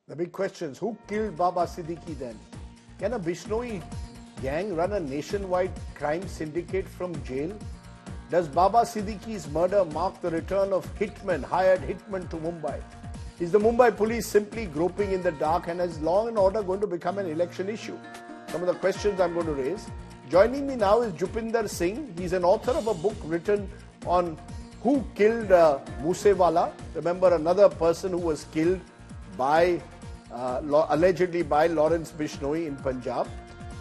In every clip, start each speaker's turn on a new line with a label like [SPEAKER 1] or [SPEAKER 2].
[SPEAKER 1] The big question is, who killed Baba Siddique then? Can a Bishnoi gang run a nationwide crime syndicate from jail? Does Baba Siddique's murder mark the return of hired hitmen to Mumbai? Is the Mumbai police simply groping in the dark, and is law and order going to become an election issue? Some of the questions I'm going to raise. Joining me now is Jupinder Singh. He's an author of a book written on who killed Moosewala. Remember, another person who was killed by allegedly by Lawrence Bishnoi in Punjab.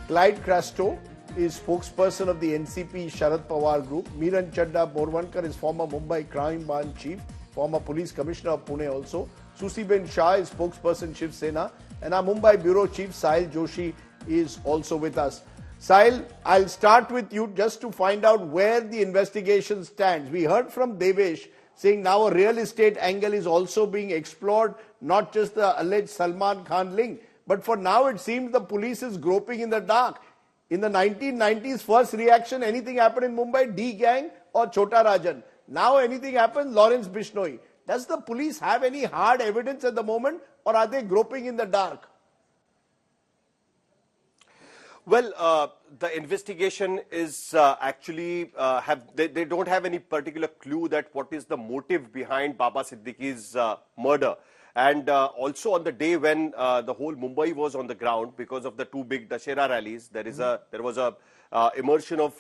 [SPEAKER 1] Clyde Crasto is spokesperson of the NCP Sharad Pawar group. Miran Chadda Borwankar is former Mumbai Crime Branch chief, former police commissioner of Pune also. Susiben Shah is spokesperson Shiv Sena, and our Mumbai bureau chief Sahil Joshi is also with us. Sahil, I'll start with you just to find out where the investigation stands. We heard from Devesh saying now a real estate angle is also being explored, not just the alleged Salman Khan link. But for now, it seems the police is groping in the dark. In the 1990s, first reaction, anything happened in Mumbai, D gang or Chota Rajan. Now anything happens, Lawrence Bishnoi. Does the police have any hard evidence at the moment, or are they groping in the dark?
[SPEAKER 2] Well, the investigation is actually they don't have any particular clue that what is the motive behind Baba Siddique's murder. And also on the day when the whole Mumbai was on the ground because of the two big Dussehra rallies, there was a immersion of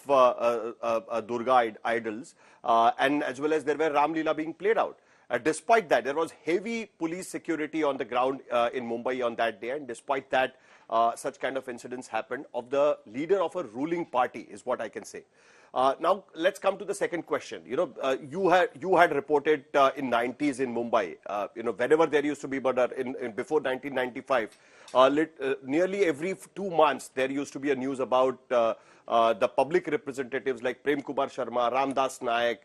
[SPEAKER 2] Durga idols, and as well as there were Ram Leela being played out. Despite that, there was heavy police security on the ground in Mumbai on that day, and despite that, such kind of incidents happened of the leader of a ruling party, is what I can say. Now let's come to the second question. You had reported in 90s in Mumbai. Whenever there used to be murder in before 1995, nearly every 2 months there used to be a news about the public representatives like Prem Kumar Sharma, Ramdas Naik,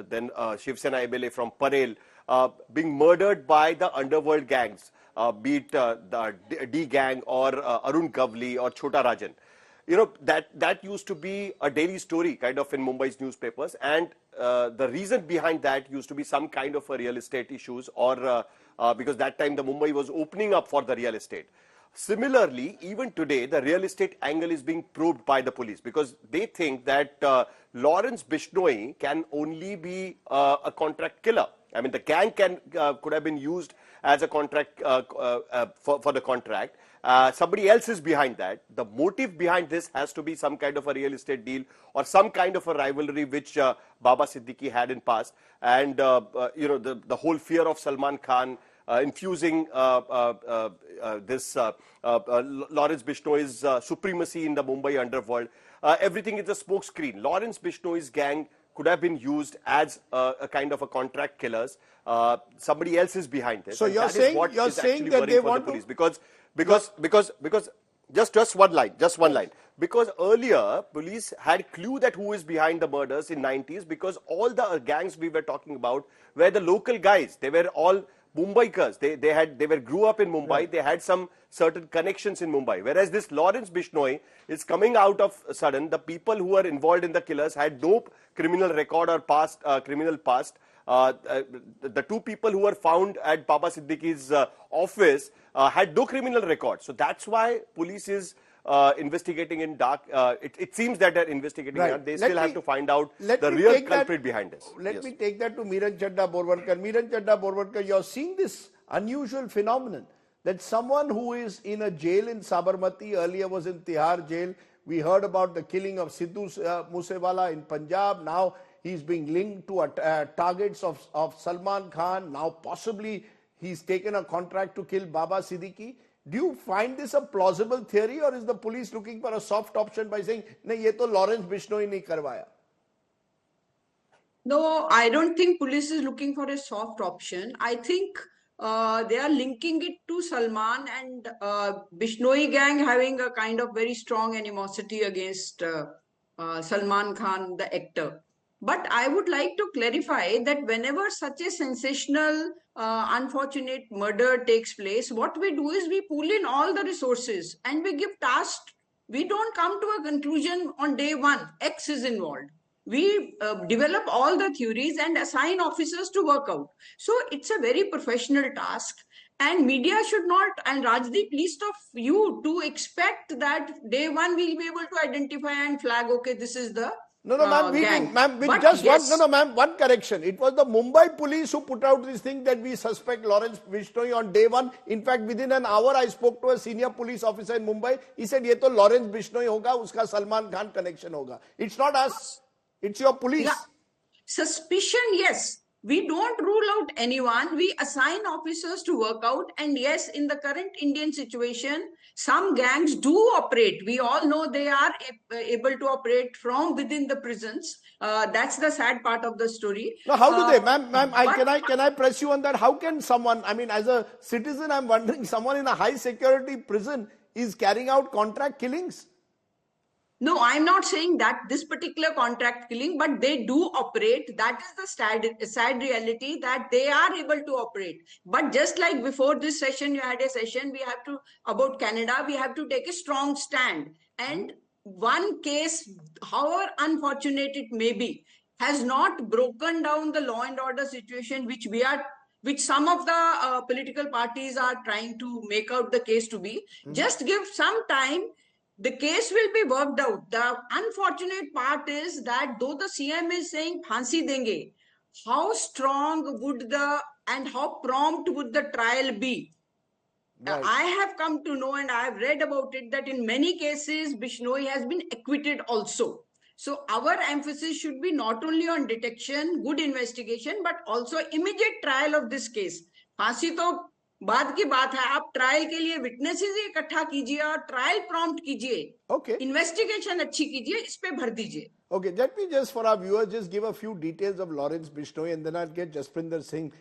[SPEAKER 2] then Shiv Sena MLA from Parel being murdered by the underworld gangs, be it the D gang or Arun Gavli or Chota Rajan. That used to be a daily story kind of in Mumbai's newspapers, and the reason behind that used to be some kind of a real estate issues, or because that time the Mumbai was opening up for the real estate. Similarly, even today, the real estate angle is being probed by the police because they think that Lawrence Bishnoi can only be a contract killer. I mean, the gang could have been used as a contract for the contract. Somebody else is behind that. The motive behind this has to be some kind of a real estate deal or some kind of a rivalry which Baba Siddique had in past. And, the whole fear of Salman Khan infusing this Lawrence Bishnoi's supremacy in the Mumbai underworld. Everything is a smokescreen. Lawrence Bishnoi's gang could have been used as a kind of a contract killers. Somebody else is behind this.
[SPEAKER 1] So you're saying that they want
[SPEAKER 2] the police because just one line. Because earlier police had clue that who is behind the murders in 90s, because all the gangs we were talking about were the local guys. They were all Mumbaikars. They grew up in Mumbai. Right. They had some certain connections in Mumbai. Whereas this Lawrence Bishnoi is coming out of sudden. The people who were involved in the killers had no criminal record or criminal past. The two people who were found at Baba Siddique's office had no criminal record. So that's why police is investigating in dark. It seems that they're investigating. Right. They still have to find out the real culprit behind this.
[SPEAKER 1] Let me take that to Miran Chadda Borwankar. Miran Chadda Borwankar, you're seeing this unusual phenomenon that someone who is in a jail in Sabarmati, earlier was in Tihar jail. We heard about the killing of Sidhu Moosewala in Punjab. Now he's being linked to targets of Salman Khan. Now possibly he's taken a contract to kill Baba Siddique. Do you find this a plausible theory, or is the police looking for a soft option by saying, "No, ye to Lawrence Bishnoi ne karwaya"?
[SPEAKER 3] No, I don't think police is looking for a soft option. I think they are linking it to Salman and Bishnoi gang having a kind of very strong animosity against Salman Khan, the actor. But I would like to clarify that whenever such a sensational, unfortunate murder takes place, what we do is we pull in all the resources and we give tasks. We don't come to a conclusion on day one, X is involved. We develop all the theories and assign officers to work out. So it's a very professional task. And media should not, and Rajdeep, least of you to expect that day one we'll be able to identify and flag, okay, this is the
[SPEAKER 1] No, no, ma'am, we didn't.
[SPEAKER 3] gang.
[SPEAKER 1] Ma'am, with
[SPEAKER 3] But
[SPEAKER 1] just one, no,
[SPEAKER 3] yes,
[SPEAKER 1] no, ma'am, one correction. It was the Mumbai police who put out this thing that we suspect Lawrence Bishnoi on day one. In fact, within an hour, I spoke to a senior police officer in Mumbai. He said, "Ye to Lawrence Bishnoi hoga, uska Salman Khan connection hoga." It's not us. It's your police.
[SPEAKER 3] yeah, suspicion, yes. We don't rule out anyone. We assign officers to work out. And yes, in the current Indian situation, some gangs do operate. We all know they are able to operate from within the prisons. That's the sad part of the story.
[SPEAKER 1] Now, how do they, ma'am?
[SPEAKER 3] But
[SPEAKER 1] Can I press you on that? How can someone? I mean, as a citizen, I'm wondering, someone in a high security prison is carrying out contract killings.
[SPEAKER 3] no, I'm not saying that this particular contract killing, but they do operate. That is the sad reality, that they are able to operate. But just like before this session, you had a session, we have to, about Canada, we have to take a strong stand. And one case, however unfortunate it may be, has not broken down the law and order situation, which some of the political parties are trying to make out the case to be. Just give some time, the case will be worked out. The unfortunate part is that though the CM is saying phansi denge, how strong would and how prompt would the trial be?
[SPEAKER 1] Right.
[SPEAKER 3] I have come to know, and I have read about it, that in many cases, Bishnoi has been acquitted also. So our emphasis should be not only on detection, good investigation, but also immediate trial of this case. फांसी तो बाद की बात है, आप trial के लिए witnesses इकट्ठा कीजिए और ट्रायल प्रॉम्प्ट कीजिए,
[SPEAKER 1] Okay.
[SPEAKER 3] इन्वेस्टिगेशन अच्छी कीजिए, इस पे भर दीजिए.
[SPEAKER 1] Okay, let me just, for our viewers, just give a few details of Lawrence Bishnoi, and then I'll get Jasprinder Singh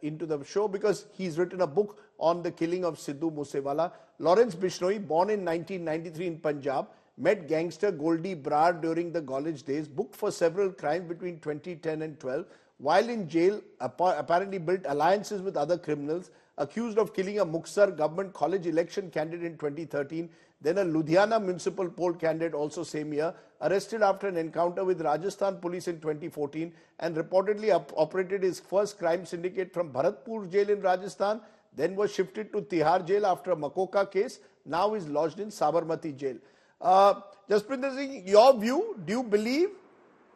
[SPEAKER 1] into the show, because he's written a book on the killing of Sidhu Moosewala. Lawrence Bishnoi, born in 1993 in Punjab, met gangster Goldie Brar during the college days, booked for several crimes between 2010 and 12. While in jail, apparently built alliances with other criminals, accused of killing a Muxar government college election candidate in 2013, then a Ludhiana municipal poll candidate also same year, arrested after an encounter with Rajasthan police in 2014, and reportedly operated his first crime syndicate from Bharatpur jail in Rajasthan, then was shifted to Tihar jail after a Makoka case, now is lodged in Sabarmati jail. Jasprinder Singh, your view, do you believe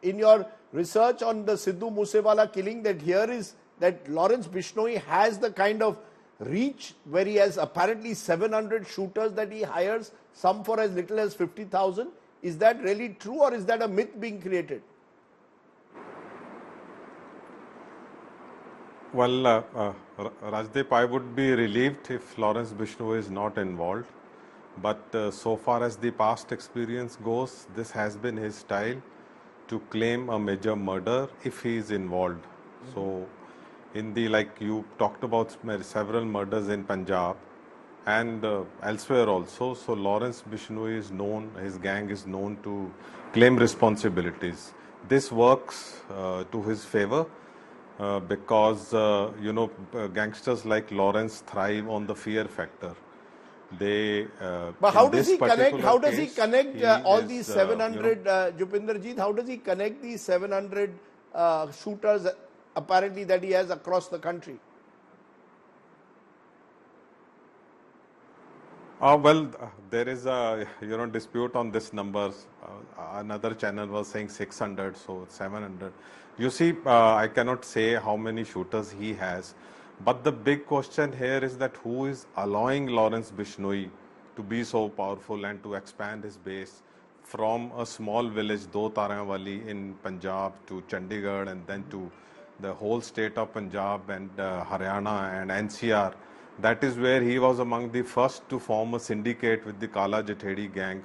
[SPEAKER 1] in your research on the Sidhu Moosewala killing that Lawrence Bishnoi has the kind of reach where he has apparently 700 shooters that he hires, some for as little as 50,000? Is that really true, or is that a myth being created?
[SPEAKER 4] Well, Rajdeep, I would be relieved if Lawrence Bishnoi is not involved. But so far as the past experience goes, this has been his style to claim a major murder if he is involved. So, in the, like you talked about several murders in Punjab and elsewhere also. So Lawrence Bishnoi is known, his gang is known to claim responsibilities. This works to his favor because gangsters like Lawrence thrive on the fear factor. They
[SPEAKER 1] but how does he connect? How does he connect all these 700? Jupinderjeet, how does he connect these 700 shooters apparently that he has across the country?
[SPEAKER 4] There is a dispute on this numbers. Another channel was saying 600, so 700. You see, I cannot say how many shooters he has, but the big question here is that who is allowing Lawrence Bishnoi to be so powerful and to expand his base from a small village, Do Taranwali in Punjab, to Chandigarh, and then to the whole state of Punjab and Haryana and NCR. That is where he was among the first to form a syndicate with the Kala Jathedi gang,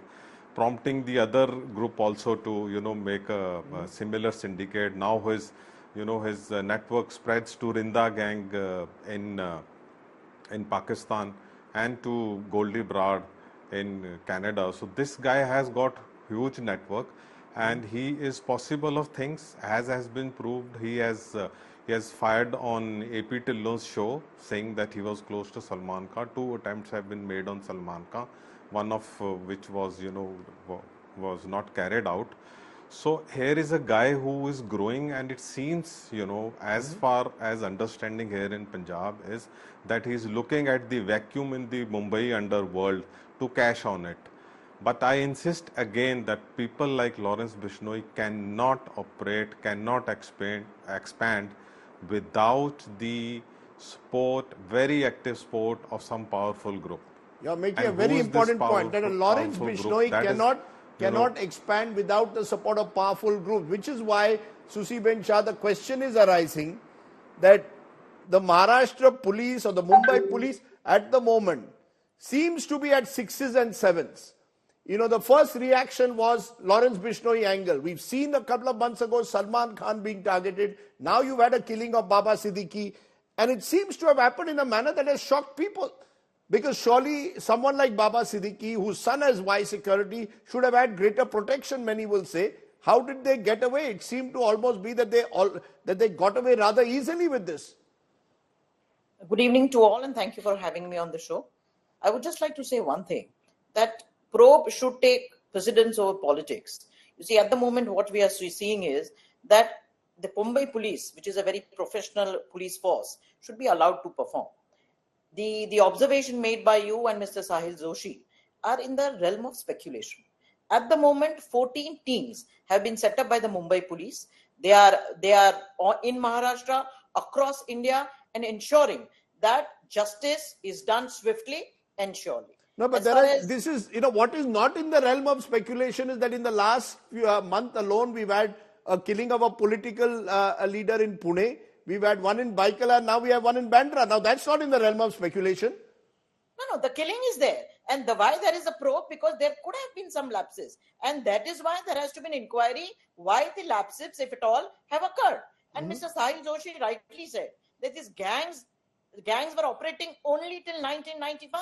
[SPEAKER 4] prompting the other group also to make a similar syndicate. Now his network spreads to Rinda gang in Pakistan and to Goldie Brar in Canada. So this guy has got huge network, and he is possible of things, as has been proved. He has fired on AP Tillon's show saying that he was close to Salman Khan. 2 attempts have been made on Salman Khan, one of which was was not carried out. So here is a guy who is growing, and it seems, as far as understanding here in Punjab is that he is looking at the vacuum in the Mumbai underworld to cash on it. But I insist again that people like Lawrence Bishnoi cannot operate, cannot expand without the very active support of some powerful group.
[SPEAKER 1] You're making a very important point that a Lawrence Bishnoi cannot expand without the support of powerful groups, which is why, Susi Ben Shah, the question is arising that the Maharashtra Police or the Mumbai Police at the moment seems to be at 6s and 7s. The first reaction was Lawrence Bishnoi angle. We've seen a couple of months ago Salman Khan being targeted. Now you've had a killing of Baba Siddique. And it seems to have happened in a manner that has shocked people. Because surely someone like Baba Siddique, whose son has vice security, should have had greater protection, many will say. How did they get away? It seemed to almost be that they got away rather easily with this.
[SPEAKER 5] Good evening to all, and thank you for having me on the show. I would just like to say one thing, that probe should take precedence over politics. You see, at the moment, what we are seeing is that the Mumbai Police, which is a very professional police force, should be allowed to perform. The observation made by you and Mr. Sahil Joshi are in the realm of speculation. At the moment, 14 teams have been set up by the Mumbai Police. They are in Maharashtra, across India, and ensuring that justice is done swiftly and surely.
[SPEAKER 1] No, but what is not in the realm of speculation is that in the last month alone, we've had a killing of a political leader in Pune. We've had one in Baikala. Now we have one in Bandra. Now that's not in the realm of speculation.
[SPEAKER 5] No, the killing is there. And why there is a probe? Because there could have been some lapses. And that is why there has to be an inquiry why the lapses, if at all, have occurred. And Mr. Sahil Joshi rightly said that these gangs were operating only till 1995.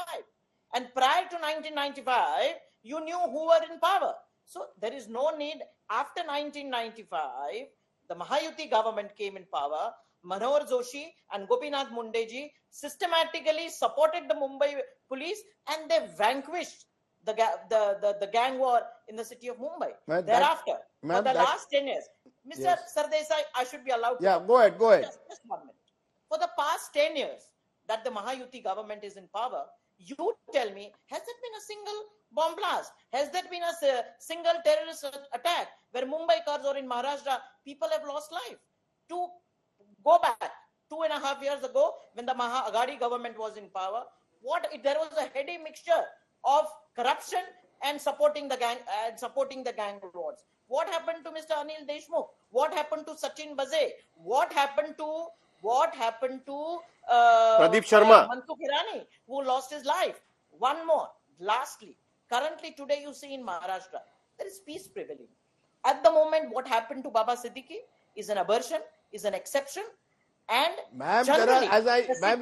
[SPEAKER 5] And prior to 1995, you knew who were in power. So there is no need. After 1995, the Mahayuti government came in power. Manohar Joshi and Gopinath Mundeji systematically supported the Mumbai police, and they vanquished the gang war in the city of Mumbai. Thereafter, for the last 10 years, Mr. Sardesai, I should be allowed to.
[SPEAKER 1] Yeah, go ahead.
[SPEAKER 5] Just 1 minute. For the past 10 years that the Mahayuti government is in power, you tell me, has there been a single bomb blast? Has there been a single terrorist attack where Mumbaikars or in Maharashtra, people have lost life? To go back 2.5 years ago, when the Maha Aghadi government was in power, there was a heady mixture of corruption and supporting the gang lords. What happened to Mr. Anil Deshmukh? What happened to Sachin Baze? What happened to
[SPEAKER 2] Pradeep Sharma,
[SPEAKER 5] Mansukh Hirani, who lost his life? One more. Lastly, currently today you see in Maharashtra, there is peace prevailing. At the moment, what happened to Baba Siddique is an aberration, is an exception. And
[SPEAKER 1] ma'am,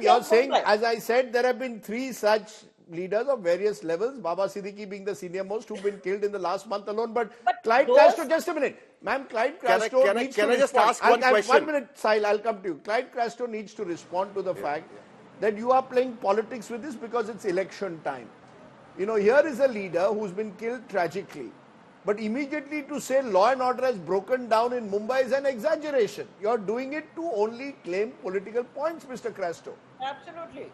[SPEAKER 1] you're saying, as I said, there have been 3 such leaders of various levels, Baba Siddique being the senior most, who've been killed in the last month alone. But Clyde Castro, just a minute. Ma'am, Clyde Castro needs to
[SPEAKER 2] Can I just
[SPEAKER 1] respond.
[SPEAKER 2] ask one question?
[SPEAKER 1] 1 minute, Sahil, I'll come to you. Clyde Castro needs to respond to the fact that you are playing politics with this because it's election time. Here is a leader who's been killed tragically. But immediately to say law and order has broken down in Mumbai is an exaggeration. You're doing it to only claim political points, Mr. Castro.
[SPEAKER 5] Absolutely.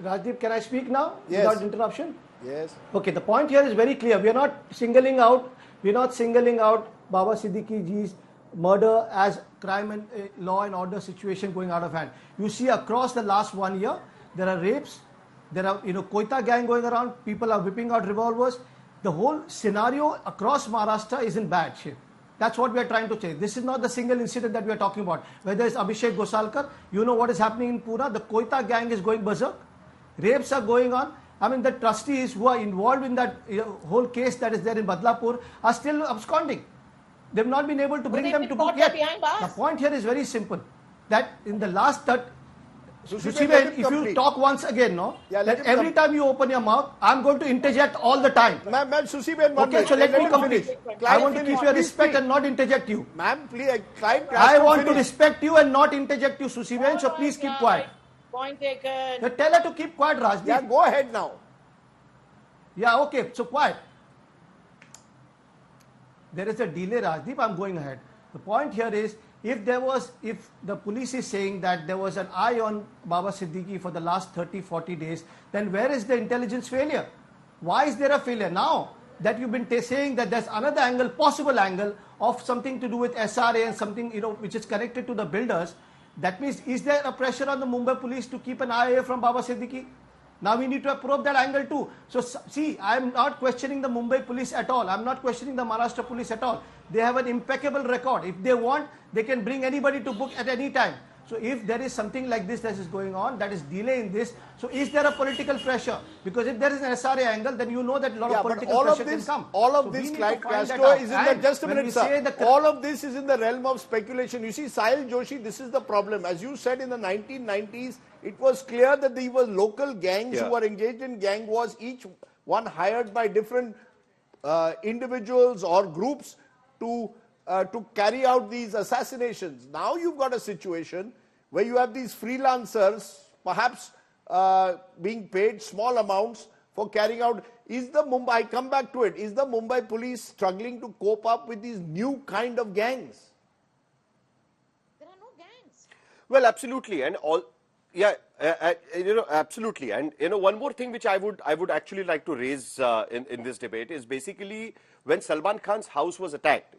[SPEAKER 6] Rajdeep, can I speak now
[SPEAKER 1] without
[SPEAKER 6] interruption?
[SPEAKER 1] Yes.
[SPEAKER 6] Okay, the point here is very clear. We are not singling out Baba Siddique ji's murder as crime and law and order situation going out of hand. You see across the last 1 year, there are rapes, there are Koita gang going around, people are whipping out revolvers. The whole scenario across Maharashtra is in bad shape. That's what we are trying to say. This is not the single incident that we are talking about. Whether it's Abhishek Gosalkar, you know what is happening in Pune, the Koita gang is going berserk. Rapes are going on. I mean, the trustees who are involved in that whole case that is there in Badlapur are still absconding. They've not been able to bring them to book yet. The point here is very simple. That in the last if you talk once again, that every time you open your mouth, I'm going to interject all the time.
[SPEAKER 1] Ma'am, Susiben,
[SPEAKER 6] okay, so let me complete. I want to keep your respect and not interject you.
[SPEAKER 1] Ma'am, please,
[SPEAKER 6] I want to respect you and not interject you, Susiben, so please keep quiet.
[SPEAKER 5] Point taken.
[SPEAKER 6] Tell her to keep quiet, Rajdeep.
[SPEAKER 1] Yeah, go ahead now.
[SPEAKER 6] Yeah, okay, so quiet. There is a delay, Rajdeep. I'm going ahead. The point here is, if the police is saying that there was an eye on Baba Siddique for the last 30-40 days, then where is the intelligence failure? Why is there a failure? Now that you've been saying that there's another angle, possible angle of something to do with SRA and something, which is connected to the builders, that means, is there a pressure on the Mumbai police to keep an eye away from Baba Siddique? Now we need to probe that angle too. So see, I'm not questioning the Mumbai police at all. I'm not questioning the Maharashtra police at all. They have an impeccable record. If they want, they can bring anybody to book at any time. So if there is something like this that is going on, that is delay in this, so is there a political pressure? Because if there is an SRA angle, then you know that a lot of political pressure can come.
[SPEAKER 1] All of this, like Castro, is in the, just a minute, sir. All of this is in the realm of speculation. You see, Sahil Joshi, this is the problem. As you said, in the 1990s, it was clear that there were local gangs who were engaged in gang wars, each one hired by different individuals or groups to carry out these assassinations. Now you've got a situation where you have these freelancers, perhaps being paid small amounts for carrying out. I come back to it, is the Mumbai police struggling to cope up with these new kind of gangs?
[SPEAKER 5] There are no gangs.
[SPEAKER 2] Well, absolutely, and all. Yeah, absolutely. And, one more thing which I would actually like to raise in this debate is basically when Salman Khan's house was attacked,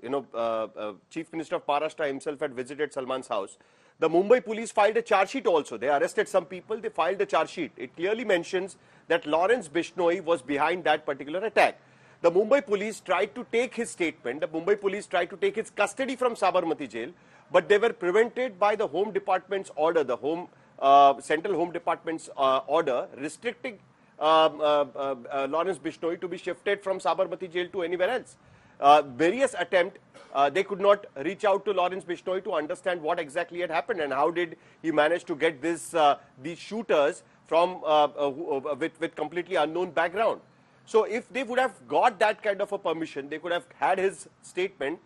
[SPEAKER 2] Chief Minister of Maharashtra himself had visited Salman's house. The Mumbai police filed a charge sheet also. They arrested some people, they filed a charge sheet. It clearly mentions that Lawrence Bishnoi was behind that particular attack. The Mumbai police tried to take his statement, the Mumbai police tried to take his custody from Sabarmati Jail, but they were prevented by the Home Department's order, Central Home Department's order restricting Lawrence Bishnoi to be shifted from Sabarmati Jail to anywhere else. Various attempts, they could not reach out to Lawrence Bishnoi to understand what exactly had happened and how did he manage to get these shooters from with completely unknown background. So if they would have got that kind of a permission, they could have had his statement.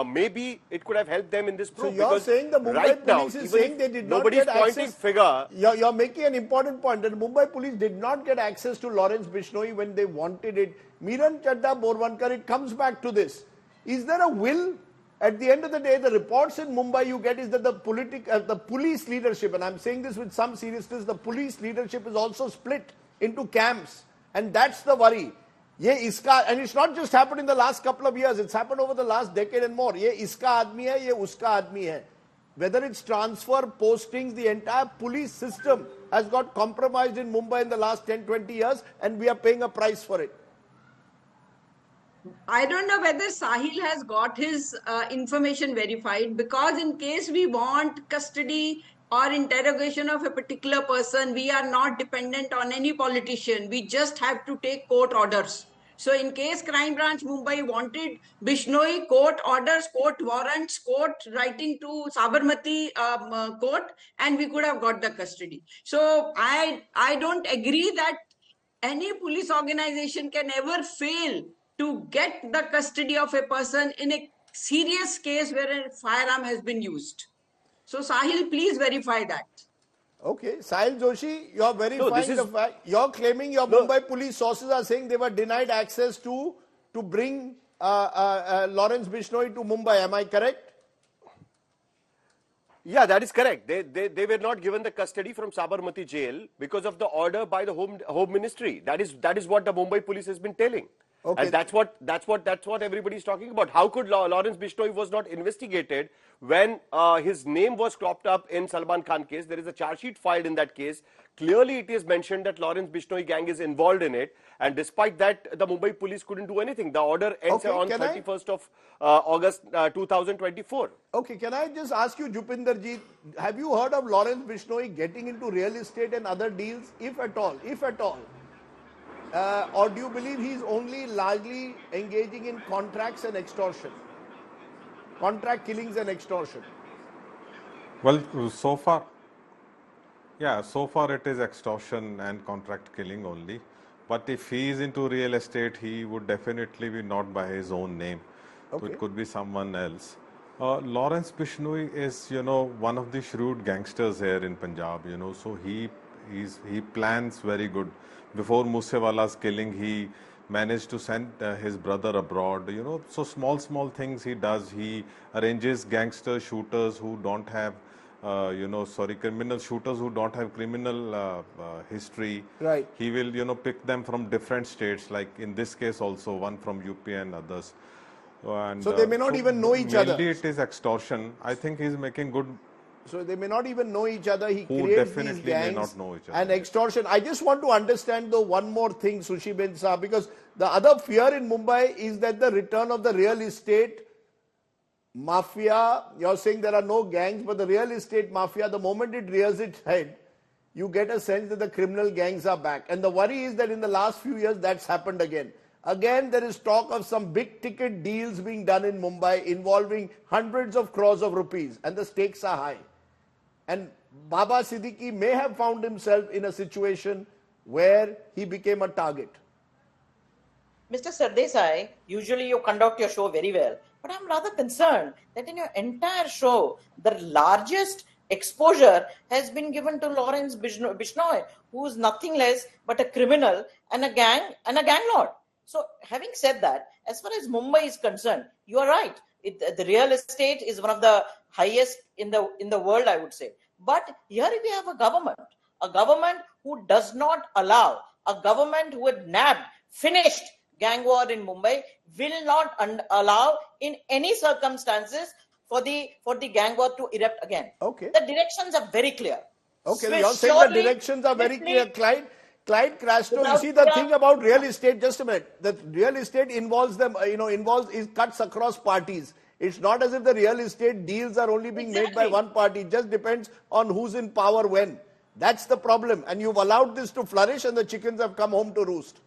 [SPEAKER 2] Maybe it could have helped them in this probe.
[SPEAKER 1] So you're saying the Mumbai police is saying they did not get access. You're making an important point that the Mumbai police did not get access to Lawrence Bishnoi when they wanted it. Miran Chadda Borwankar, it comes back to this. Is there a will? At the end of the day, the reports in Mumbai you get is that the police leadership, and I'm saying this with some seriousness, the police leadership is also split into camps, and that's the worry. And it's not just happened in the last couple of years, it's happened over the last decade and more. Ye iska aadmi hai, ye uska aadmi hai. Whether it's transfer, postings, the entire police system has got compromised in Mumbai in the last 10-20 years, and we are paying a price for it.
[SPEAKER 3] I don't know whether Sahil has got his information verified, because in case we want custody or interrogation of a particular person, we are not dependent on any politician. We just have to take court orders. So in case Crime Branch Mumbai wanted Bishnoi, court orders, court warrants, court writing to Sabarmati court, and we could have got the custody. So I don't agree that any police organization can ever fail to get the custody of a person in a serious case where a firearm has been used. So Sahil, please verify that.
[SPEAKER 1] Okay, Sahil Joshi, you're verifying the fact. You're claiming your Mumbai police sources are saying they were denied access to bring Lawrence Bishnoi to Mumbai. Am I correct?
[SPEAKER 2] Yeah, that is correct. They were not given the custody from Sabarmati Jail because of the order by the Home Ministry. That is what the Mumbai police has been telling. Okay. And that's what everybody is talking about. How could Lawrence Bishnoi was not investigated when his name was cropped up in Salman Khan case? There is a charge sheet filed in that case. Clearly, it is mentioned that Lawrence Bishnoi gang is involved in it, and despite that, the Mumbai police couldn't do anything. The order ends on 31st of August 2024.
[SPEAKER 1] Okay, can I just ask you, Jupinderji, have you heard of Lawrence Bishnoi getting into real estate and other deals, if at all? Or do you believe he's only largely engaging in contracts and extortion? Contract killings and extortion?
[SPEAKER 4] Well, so far it is extortion and contract killing only. But if he is into real estate, he would definitely be not by his own name. Okay. So it could be someone else. Lawrence Bishnoi is, one of the shrewd gangsters here in Punjab, so he plans very good. Before Moosewala's killing, he managed to send his brother abroad. So small things he does. He arranges gangster shooters who don't have, criminal shooters who don't have criminal history.
[SPEAKER 1] Right.
[SPEAKER 4] He will, pick them from different states, like in this case also, one from UP and others. And,
[SPEAKER 1] So they may not even know each other.
[SPEAKER 4] Mainly it is extortion. I think he's making good.
[SPEAKER 1] So they may not even know each other. He
[SPEAKER 4] Who
[SPEAKER 1] creates
[SPEAKER 4] definitely
[SPEAKER 1] these
[SPEAKER 4] may
[SPEAKER 1] gangs
[SPEAKER 4] not know each other.
[SPEAKER 1] and extortion. I just want to understand though one more thing, Sushi Ben Saab, because the other fear in Mumbai is that the return of the real estate mafia. You're saying there are no gangs, but the real estate mafia, the moment it rears its head, you get a sense that the criminal gangs are back. And the worry is that in the last few years that's happened again. Again, there is talk of some big ticket deals being done in Mumbai involving hundreds of crores of rupees, and the stakes are high. And Baba Siddique may have found himself in a situation where he became a target.
[SPEAKER 5] Mr. Sardesai, usually you conduct your show very well, but I'm rather concerned that in your entire show, the largest exposure has been given to Lawrence Bishnoi, who is nothing less but a criminal and a gang lord. So, having said that, as far as Mumbai is concerned, you are right. The real estate is one of the highest in the world, I would say. But here we have a government who does not allow, a government who had finished gang war in Mumbai, will not allow in any circumstances for the gang war to erupt again.
[SPEAKER 1] Okay.
[SPEAKER 5] The directions are very clear.
[SPEAKER 1] Okay,
[SPEAKER 5] So
[SPEAKER 1] you're saying the directions are very clear. Clyde Crasto, you see the thing about real estate, just a minute, the real estate involves cuts across parties. It's not as if the real estate deals are only being made by one party. It just depends on who's in power when. That's the problem. And you've allowed this to flourish and the chickens have come home to roost.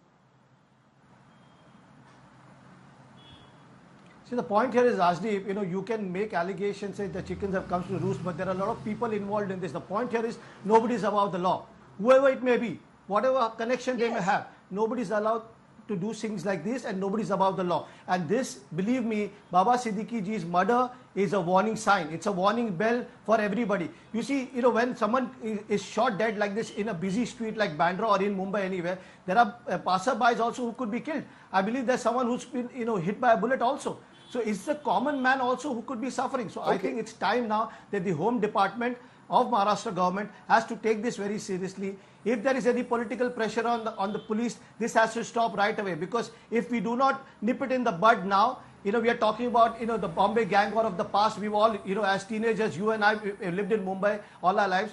[SPEAKER 6] See, the point here is, Rajdeep, you can make allegations, say the chickens have come to roost, but there are a lot of people involved in this. The point here is nobody is above the law. Whoever it may be, whatever connection they may have, nobody is allowed to do things like this, and nobody is above the law. And this, believe me, Baba Siddique ji's murder is a warning sign. It's a warning bell for everybody. You see, when someone is shot dead like this in a busy street like Bandra or in Mumbai anywhere, there are passerbys also who could be killed. I believe there's someone who's been, hit by a bullet also. So it's the common man also who could be suffering. So I think it's time now that the Home Department of Maharashtra government has to take this very seriously. If there is any political pressure on the police, this has to stop right away, because if we do not nip it in the bud now, we are talking about the Bombay gang war of the past. We've all as teenagers, you and I lived in Mumbai all our lives.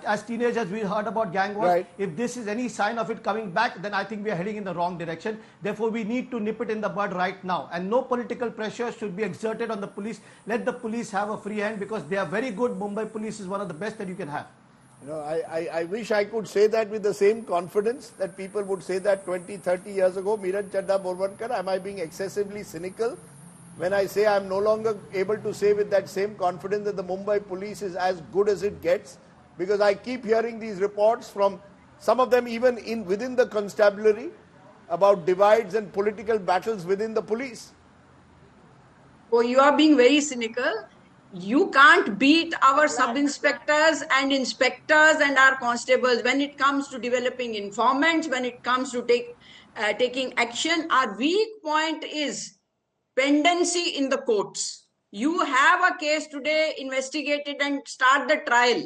[SPEAKER 6] As teenagers, we heard about gang wars.
[SPEAKER 1] Right.
[SPEAKER 6] If this is any sign of it coming back, then I think we are heading in the wrong direction. Therefore, we need to nip it in the bud right now. And no political pressure should be exerted on the police. Let the police have a free hand, because they are very good. Mumbai Police is one of the best that you can have.
[SPEAKER 1] I wish I could say that with the same confidence that people would say that 20, 30 years ago. Miran Chadda Borwankar, am I being excessively cynical when I say I'm no longer able to say with that same confidence that the Mumbai Police is as good as it gets? Because I keep hearing these reports from some of them even within the constabulary about divides and political battles within the police.
[SPEAKER 3] Oh, you are being very cynical. You can't beat our sub-inspectors and inspectors and our constables when it comes to developing informants, when it comes to taking action. Our weak point is pendency in the courts. You have a case today, investigate it and start the trial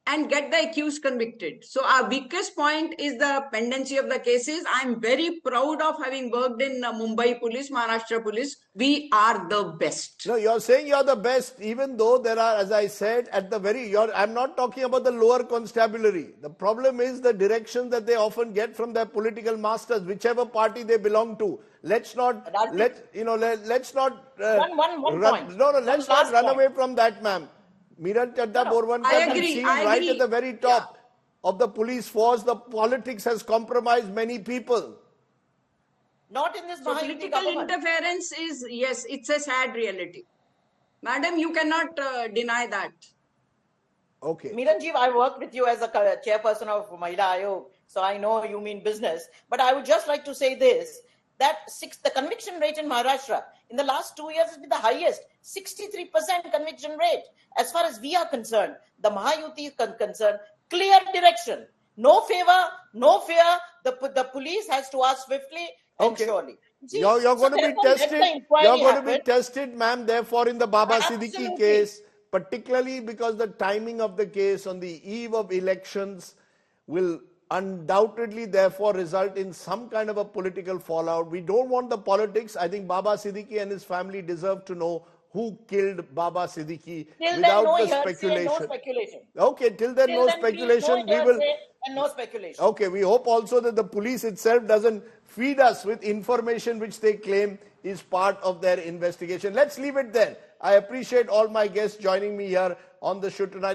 [SPEAKER 3] and get the accused convicted. So our weakest point is the pendency of the cases. I'm very proud of having worked in Mumbai Police, Maharashtra Police. We are the best.
[SPEAKER 1] No, you're saying you're the best, even though there are, as I said, I'm not talking about the lower constabulary. The problem is the direction that they often get from their political masters, whichever party they belong to. Let's not
[SPEAKER 5] One
[SPEAKER 1] run away from that, ma'am. Miran Chadda Borwankar is seen right at the very top of the police force. The politics has compromised many people.
[SPEAKER 5] Not in this
[SPEAKER 3] So political interference is, yes, it's a sad reality. Madam, you cannot deny that.
[SPEAKER 1] Okay.
[SPEAKER 5] Miranjeev, I worked with you as a chairperson of Mahila Ayog, so I know you mean business. But I would just like to say this, that the conviction rate in Maharashtra in the last 2 years has been the highest, 63% conviction rate. As far as we are concerned, the Mahayuti is concerned, clear direction. No favor, no fear. The police has to act swiftly. and
[SPEAKER 1] Okay.
[SPEAKER 5] surely. See,
[SPEAKER 1] You're
[SPEAKER 5] so
[SPEAKER 1] going to be
[SPEAKER 5] therefore, let the
[SPEAKER 1] tested.
[SPEAKER 5] inquiry
[SPEAKER 1] You're going to be
[SPEAKER 5] happen.
[SPEAKER 1] tested, ma'am, therefore, in the Baba Siddique
[SPEAKER 5] Absolutely.
[SPEAKER 1] case, particularly because the timing of the case on the eve of elections will undoubtedly, therefore, result in some kind of a political fallout. We don't want the politics. I think Baba Siddique and his family deserve to know who killed Baba Siddique
[SPEAKER 5] Till then,
[SPEAKER 1] without
[SPEAKER 5] no
[SPEAKER 1] the
[SPEAKER 5] hearsay, no
[SPEAKER 1] speculation.
[SPEAKER 5] speculation.
[SPEAKER 1] Okay, till then,
[SPEAKER 5] Till
[SPEAKER 1] no
[SPEAKER 5] then, please,
[SPEAKER 1] speculation.
[SPEAKER 5] no
[SPEAKER 1] We will.
[SPEAKER 5] hearsay and no speculation.
[SPEAKER 1] Okay, we hope also that the police itself doesn't feed us with information which they claim is part of their investigation. Let's leave it there. I appreciate all my guests joining me here on the show tonight.